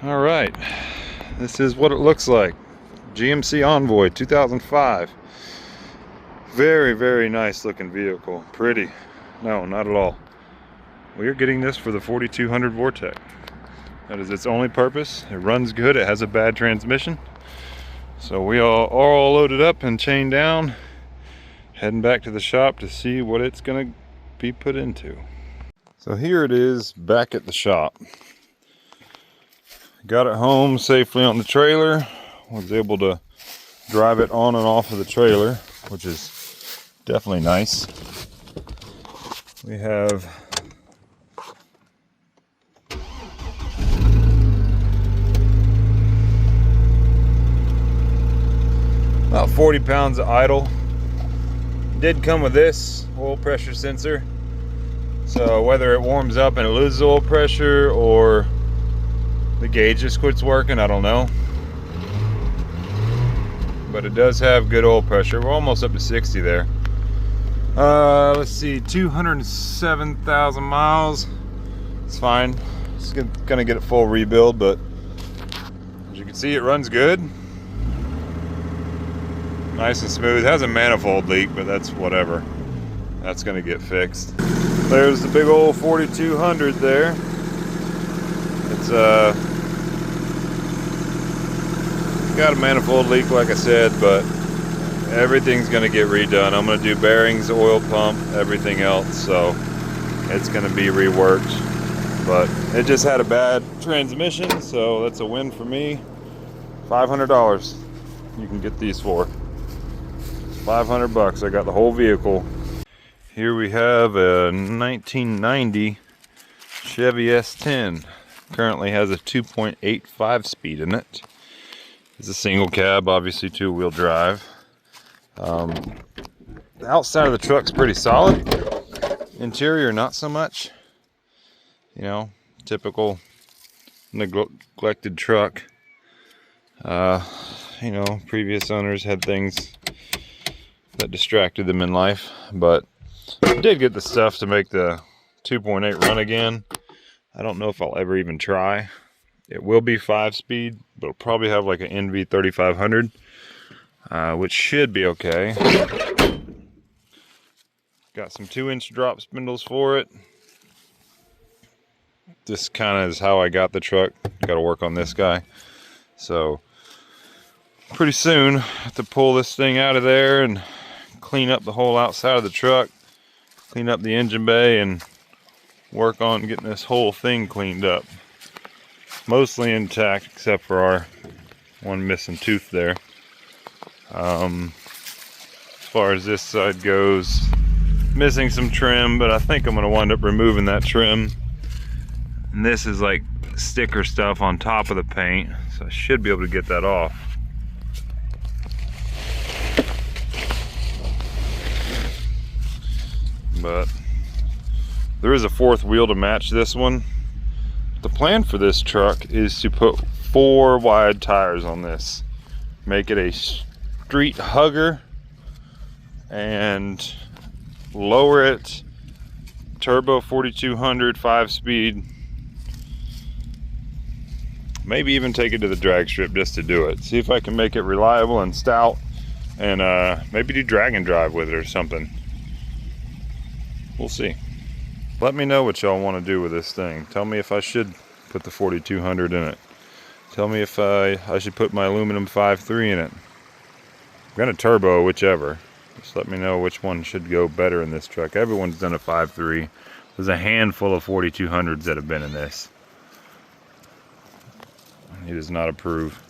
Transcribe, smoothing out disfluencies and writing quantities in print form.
All right, this is what it looks like. GMC Envoy 2005. Very, very nice looking vehicle. Pretty. No, not at all. We are getting this for the 4200 VORTEC. That is its only purpose. It runs good. It has a bad transmission. So we are all loaded up and chained down, heading back to the shop to see what it's going to be put into. So here it is back at the shop. Got it home safely on the trailer. Was able to drive it on and off of the trailer, which is definitely nice. We have about 40 pounds of idle. Did come with this oil pressure sensor, so whether it warms up and it loses oil pressure or the gauge just quits working, I don't know. But it does have good oil pressure. We're almost up to 60 there. Let's see, 207,000 miles. It's fine. It's gonna get a full rebuild, but as you can see, it runs good. Nice and smooth. It has a manifold leak, but that's whatever. That's gonna get fixed. There's the big old 4200 there. It's got a manifold leak, like I said, but everything's gonna get redone. I'm gonna do bearings, oil pump, everything else, so it's gonna be reworked. But it just had a bad transmission, so that's a win for me. $500 you can get these for. 500 bucks. I got the whole vehicle. Here we have a 1990 Chevy S10. Currently has a 2.85 speed in it. It's a single cab, obviously two-wheel drive. The outside of the truck's pretty solid. Interior, not so much. You know, typical neglected truck. You know, previous owners had things that distracted them in life, but I did get the stuff to make the 2.8 run again. I don't know if I'll ever even try. It will be 5-speed, but it'll probably have like an NV 3500, which should be okay. Got some 2-inch drop spindles for it. This kind of is how I got the truck. Got to work on this guy. So pretty soon I have to pull this thing out of there and clean up the whole outside of the truck, clean up the engine bay, and work on getting this whole thing cleaned up. Mostly intact except for our one missing tooth there. As far as this side goes, missing some trim, but I think I'm going to wind up removing that trim. And this is like sticker stuff on top of the paint, so I should be able to get that off. But there is a 4th wheel to match this one. The plan for this truck is to put 4 wide tires on this, make it a street hugger, and lower it, turbo 4200 5-speed, maybe even take it to the drag strip just to do it. See if I can make it reliable and stout, and maybe do drag and drive with it or something. We'll see. Let me know what y'all want to do with this thing. Tell me if I should put the 4200 in it. Tell me if I should put my aluminum 5.3 in it. I'm gonna turbo whichever. Just let me know which one should go better in this truck. Everyone's done a 5.3. There's a handful of 4200s that have been in this. He does not approve.